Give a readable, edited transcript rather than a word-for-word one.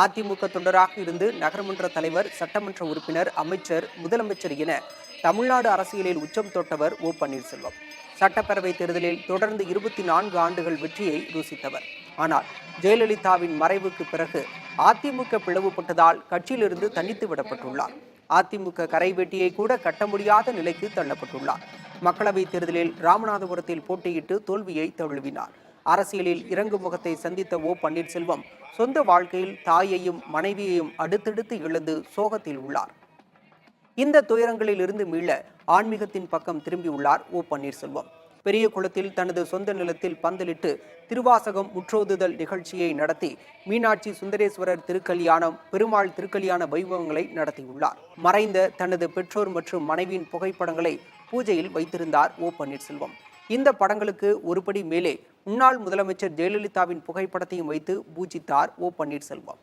அதிமுக தொண்டராக இருந்து நகரமன்ற தலைவர், சட்டமன்ற உறுப்பினர், அமைச்சர், முதலமைச்சர் என தமிழ்நாடு அரசியலில் உச்சம் தொட்டவர் ஓ பன்னீர்செல்வம். சட்டப்பேரவை தேர்தலில் தொடர்ந்து 24 ஆண்டுகள் வெற்றியை ருசித்தவர். ஆனால் ஜெயலலிதாவின் மறைவுக்கு பிறகு அதிமுக பிளவுபட்டதால் கட்சியிலிருந்து தனித்து விடப்பட்டுள்ளார். அதிமுக கரைவேட்டியை கூட கட்ட முடியாத நிலைக்கு தள்ளப்பட்டுள்ளார். மக்களவைத் தேர்தலில் ராமநாதபுரத்தில் போட்டியிட்டு தோல்வியை தழுவினார். அரசியலில் இறங்கு முகத்தை சந்தித்த ஓ பன்னீர்செல்வம் சொந்த வாழ்க்கையில் தாயையும் மனைவியையும் அடுத்தடுத்து இழந்து சோகத்தில் உள்ளார். இந்த துயரங்களில் இருந்து மீள ஆன்மீகத்தின் பக்கம் திரும்பியுள்ளார் ஓ பன்னீர்செல்வம். பெரிய குளத்தில் தனது சொந்த நிலத்தில் பந்தலிட்டு திருவாசகம் முற்றோதுதல் நிகழ்ச்சியை நடத்தி மீனாட்சி சுந்தரேஸ்வரர் திருக்கல்யாணம், பெருமாள் திருக்கல்யாண வைபவங்களை நடத்தியுள்ளார். மறைந்த தனது பெற்றோர் மற்றும் மனைவியின் புகைப்படங்களை பூஜையில் வைத்திருந்தார் ஓ பன்னீர்செல்வம். இந்த படங்களுக்கு ஒருபடி மேலே முன்னாள் முதலமைச்சர் ஜெயலலிதாவின் புகைப்படத்தையும் வைத்து பூஜித்தார் ஓ பன்னீர்செல்வம்.